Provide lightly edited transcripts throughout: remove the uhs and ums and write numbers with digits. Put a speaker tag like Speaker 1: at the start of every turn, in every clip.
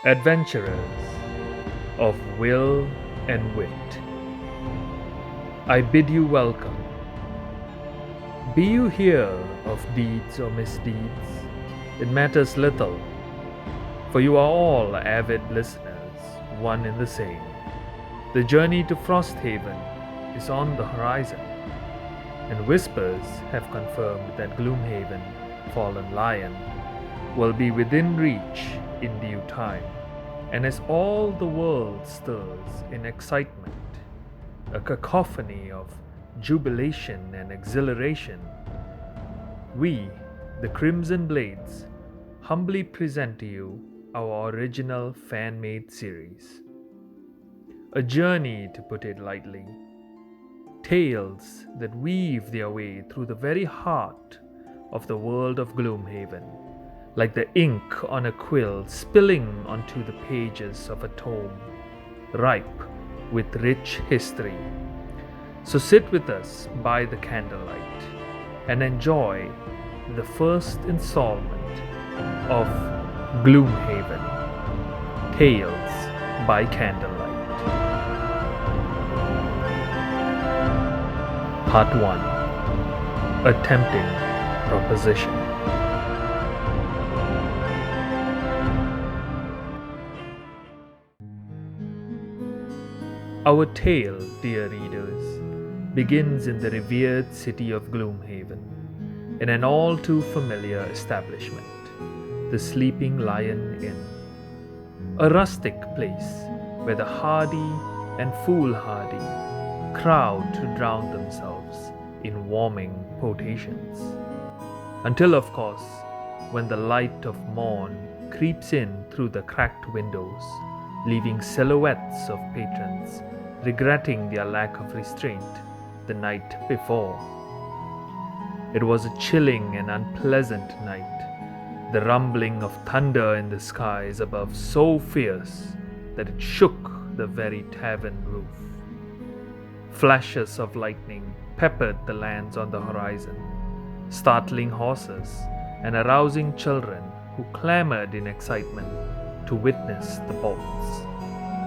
Speaker 1: Adventurers of will and wit, I bid you welcome. Be you here of deeds or misdeeds, it matters little, for you are all avid listeners, one and the same. The journey to Frosthaven is on the horizon, and whispers have confirmed that Gloomhaven, Fallen Lion, will be within reach in due time. And as all the world stirs in excitement, a cacophony of jubilation and exhilaration, we, the Crimson Blades, humbly present to you our original fan-made series. A journey, to put it lightly. Tales that weave their way through the very heart of the world of Gloomhaven, like the ink on a quill spilling onto the pages of a tome, ripe with rich history. So sit with us by the candlelight and enjoy the first installment of Gloomhaven Tales by Candlelight. Part 1. A Tempting Proposition. Our tale, dear readers, begins in the revered city of Gloomhaven, in an all too familiar establishment, the Sleeping Lion Inn. A rustic place where the hardy and foolhardy crowd to drown themselves in warming potations. Until, of course, when the light of morn creeps in through the cracked windows, leaving silhouettes of patrons regretting their lack of restraint the night before. It was a chilling and unpleasant night, the rumbling of thunder in the skies above so fierce that it shook the very tavern roof. Flashes of lightning peppered the lands on the horizon, startling horses and arousing children who clamored in excitement to witness the bolts,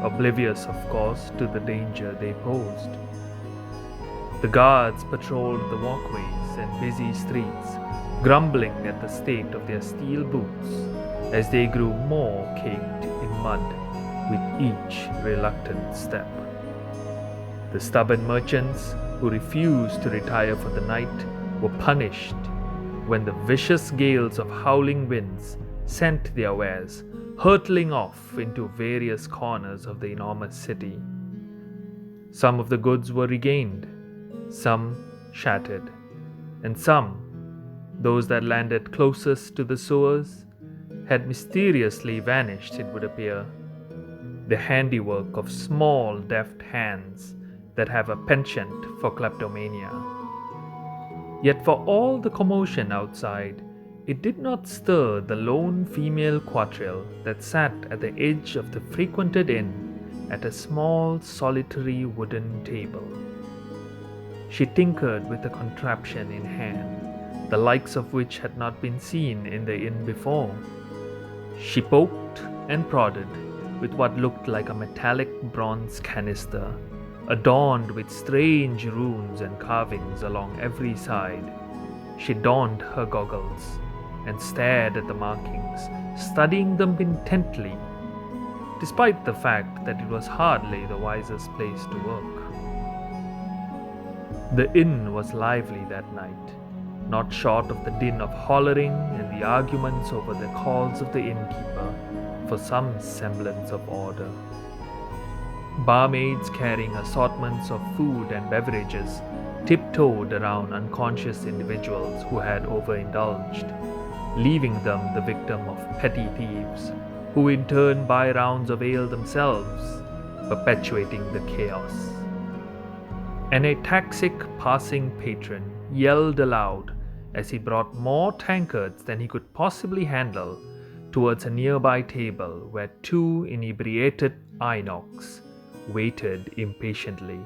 Speaker 1: oblivious of course to the danger they posed. The guards patrolled the walkways and busy streets, grumbling at the state of their steel boots as they grew more caked in mud with each reluctant step. The stubborn merchants who refused to retire for the night were punished when the vicious gales of howling winds sent their wares hurtling off into various corners of the enormous city. Some of the goods were regained, some shattered, and some, those that landed closest to the sewers, had mysteriously vanished, it would appear, the handiwork of small deft hands that have a penchant for kleptomania. Yet for all the commotion outside, it did not stir the lone female quadrille that sat at the edge of the frequented inn at a small solitary wooden table. She tinkered with a contraption in hand, the likes of which had not been seen in the inn before. She poked and prodded with what looked like a metallic bronze canister, adorned with strange runes and carvings along every side. She donned her goggles and stared at the markings, studying them intently, despite the fact that it was hardly the wisest place to work. The inn was lively that night, not short of the din of hollering and the arguments over the calls of the innkeeper for some semblance of order. Barmaids carrying assortments of food and beverages tiptoed around unconscious individuals who had overindulged, leaving them the victim of petty thieves, who in turn buy rounds of ale themselves, perpetuating the chaos. An ataxic passing patron yelled aloud as he brought more tankards than he could possibly handle towards a nearby table where two inebriated Inox waited impatiently.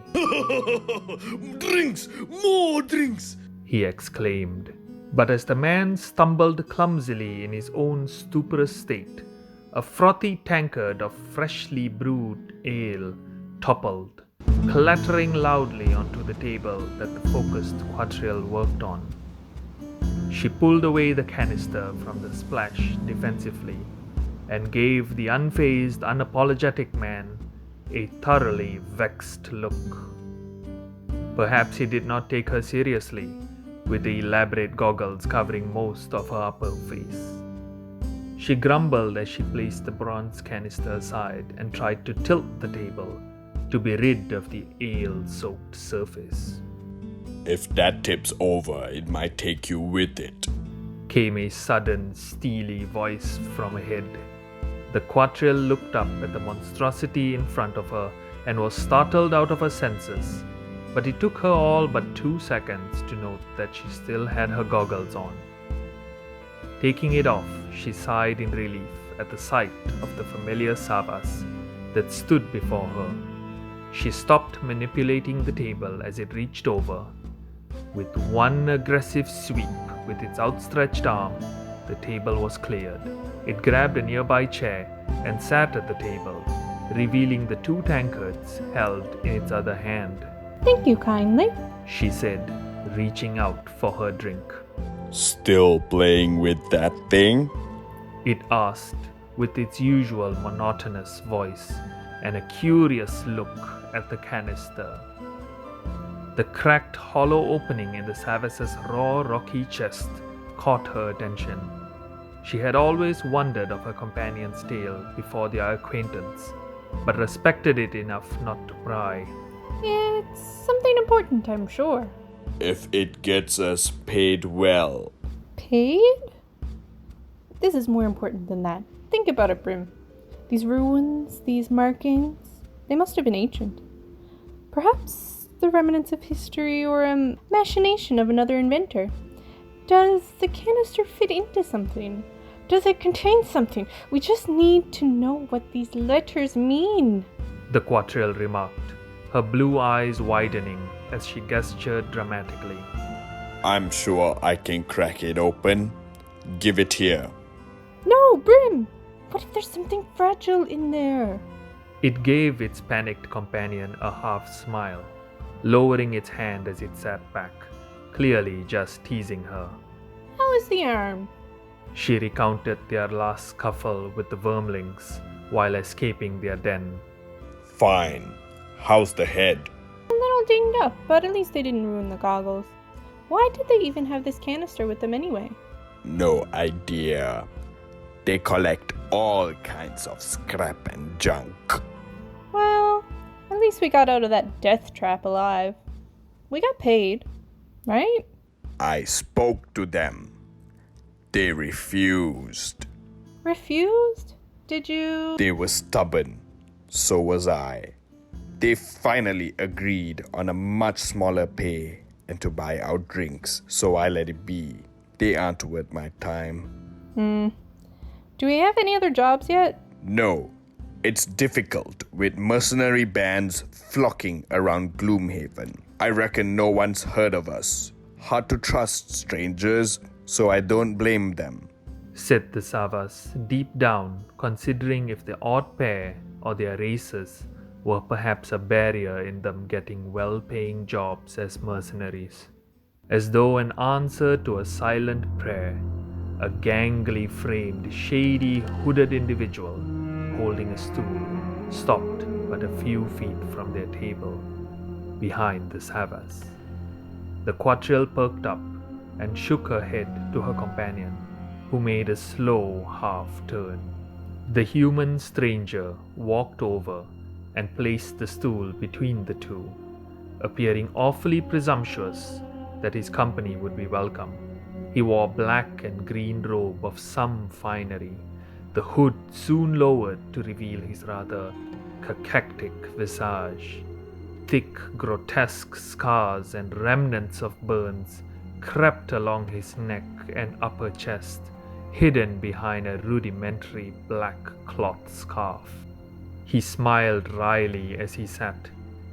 Speaker 2: Drinks! More drinks!
Speaker 1: He exclaimed. But as the man stumbled clumsily in his own stuporous state, A frothy tankard of freshly brewed ale toppled, clattering loudly onto the table that the focused quadrille worked on. She pulled away the canister from the splash defensively and gave the unfazed, unapologetic man a thoroughly vexed look. Perhaps he did not take her seriously, with the elaborate goggles covering most of her upper face. She grumbled as she placed the bronze canister aside and tried to tilt the table to be rid of the ale-soaked surface.
Speaker 2: If that tips over, it might take you with it,
Speaker 1: came a sudden, steely voice from ahead. The quadrille looked up at the monstrosity in front of her and was startled out of her senses, but it took her all but 2 seconds to note that she still had her goggles on. Taking it off, she sighed in relief at the sight of the familiar savas that stood before her. She stopped manipulating the table as it reached over. With one aggressive sweep with its outstretched arm, the table was cleared. It grabbed a nearby chair and sat at the table, revealing the 2 tankards held in its other hand.
Speaker 3: "Thank you kindly,"
Speaker 1: she said, reaching out for her drink.
Speaker 2: Still playing with that thing?
Speaker 1: It asked with its usual monotonous voice and a curious look at the canister. The cracked, hollow opening in the Savas's raw, rocky chest caught her attention. She had always wondered of her companion's tale before their acquaintance, but respected it enough not to pry.
Speaker 3: "It's something important, I'm sure."
Speaker 2: If it gets us paid well.
Speaker 3: "Paid? This is more important than that. Think about it, Brim. These ruins, these markings, they must have been ancient. Perhaps the remnants of history or a machination of another inventor. Does the canister fit into something? Does it contain something? We just need to know what these letters mean,"
Speaker 1: the quadrille remarked, her blue eyes widening as she gestured dramatically.
Speaker 2: I'm sure I can crack it open. Give it here.
Speaker 3: "No, Brim! What if there's something fragile in there?"
Speaker 1: It gave its panicked companion a half smile, lowering its hand as it sat back, clearly just teasing her.
Speaker 3: "How is the arm?"
Speaker 1: She recounted their last scuffle with the wormlings while escaping their den.
Speaker 2: Fine. How's the head?
Speaker 3: "A little dinged up, but at least they didn't ruin the goggles. Why did they even have this canister with them anyway?"
Speaker 2: No idea. They collect all kinds of scrap and junk.
Speaker 3: "Well, at least we got out of that death trap alive. We got paid, right?"
Speaker 2: I spoke to them. They refused.
Speaker 3: "Refused? Did you?"
Speaker 2: They were stubborn. So was I. They finally agreed on a much smaller pay and to buy our drinks, so I let it be. They aren't worth my time.
Speaker 3: Do we have any other jobs yet?
Speaker 2: No, it's difficult with mercenary bands flocking around Gloomhaven. I reckon no one's heard of us. Hard to trust strangers, so I don't blame them,
Speaker 1: said the Savas, deep down, considering if the odd pair or their races were perhaps a barrier in them getting well-paying jobs as mercenaries. As though an answer to a silent prayer, a gangly framed, shady, hooded individual holding a stool stopped but a few feet from their table, behind the Savas. The quadrille perked up and shook her head to her companion, who made a slow half-turn. The human stranger walked over and placed the stool between the two, appearing awfully presumptuous that his company would be welcome. He wore a black and green robe of some finery, the hood soon lowered to reveal his rather cachectic visage. Thick, grotesque scars and remnants of burns crept along his neck and upper chest, hidden behind a rudimentary black cloth scarf. He smiled wryly as he sat,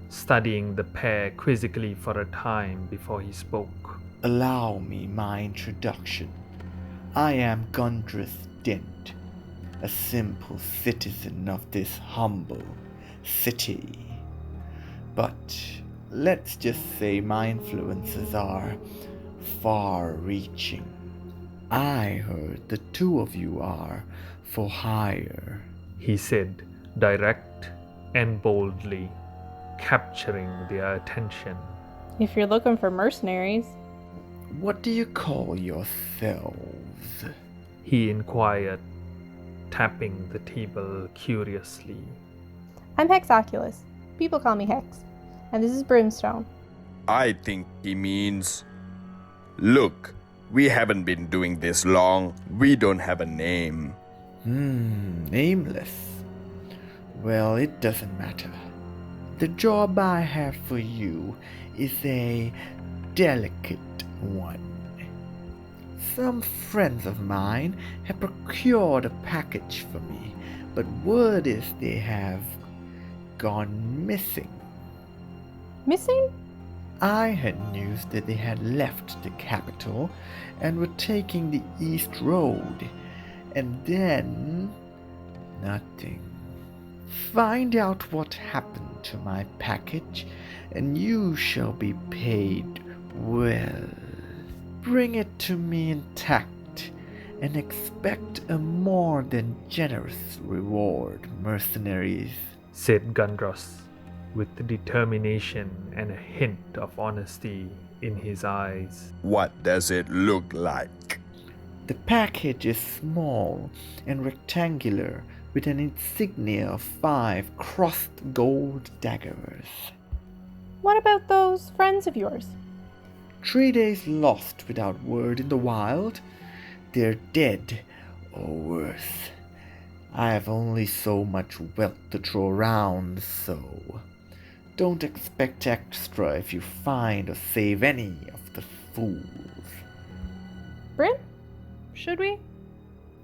Speaker 1: studying the pair quizzically for a time before he spoke.
Speaker 4: Allow me my introduction. I am Gundrith Dent, a simple citizen of this humble city. But let's just say my influences are far-reaching. I heard the two of you are for hire,
Speaker 1: he said, direct and boldly, capturing their attention.
Speaker 3: If you're looking for mercenaries,
Speaker 4: What do you call yourselves?
Speaker 1: He inquired, tapping the table curiously.
Speaker 3: I'm Hexoculus. People call me Hex. And this is Brimstone.
Speaker 2: I think he means, look, we haven't been doing this long. We don't have a name.
Speaker 4: Nameless. Well, it doesn't matter. The job I have for you is a delicate one. Some friends of mine have procured a package for me, but word is they have gone missing.
Speaker 3: Missing?
Speaker 4: I had news that they had left the capital and were taking the East Road, and then nothing. Find out what happened to my package, and you shall be paid well. Bring it to me intact, and expect a more than generous reward, mercenaries,
Speaker 1: said Gundros, with determination and a hint of honesty in his eyes.
Speaker 2: What does it look like?
Speaker 4: The package is small and rectangular, with an insignia of 5 crossed gold daggers.
Speaker 3: What about those friends of yours?
Speaker 4: 3 days lost without word in the wild. They're dead, or worse. I have only so much wealth to throw around, so don't expect extra if you find or save any of the fools.
Speaker 3: Brim? Should we?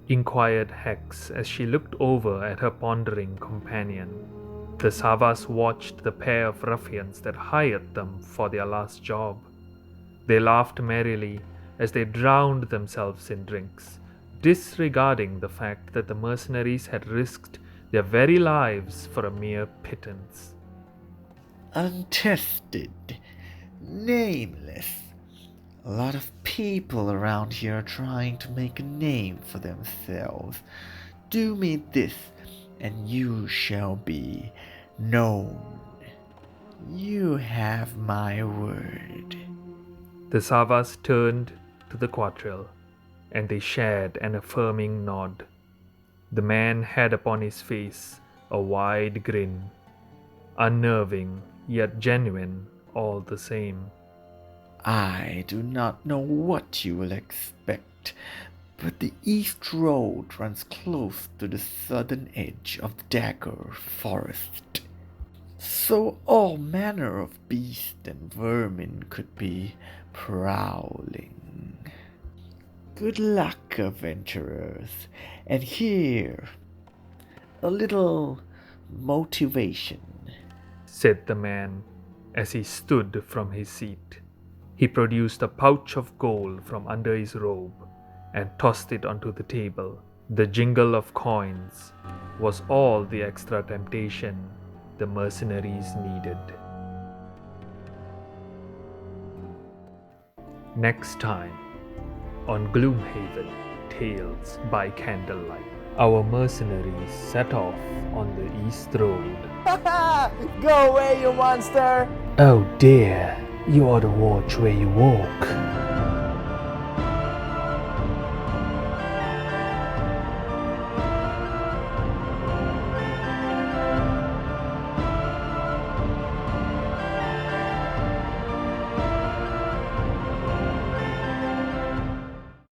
Speaker 1: Inquired Hex as she looked over at her pondering companion. The Savas watched the pair of ruffians that hired them for their last job. They laughed merrily as they drowned themselves in drinks, disregarding the fact that the mercenaries had risked their very lives for a mere pittance.
Speaker 4: Untested, nameless. A lot of people around here are trying to make a name for themselves. Do me this, and you shall be known. You have my word.
Speaker 1: The Savas turned to the quadrille, and they shared an affirming nod. The man had upon his face a wide grin, unnerving yet genuine all the same.
Speaker 4: I do not know what you will expect, but the East Road runs close to the southern edge of the Dagger Forest. So all manner of beast and vermin could be prowling. Good luck, adventurers, and here, a little motivation,
Speaker 1: said the man as he stood from his seat. He produced a pouch of gold from under his robe and tossed it onto the table. The jingle of coins was all the extra temptation the mercenaries needed. Next time on Gloomhaven Tales by Candlelight, our mercenaries set off on the East Road.
Speaker 5: Go away, you monster!
Speaker 1: Oh dear, you ought to watch where you walk.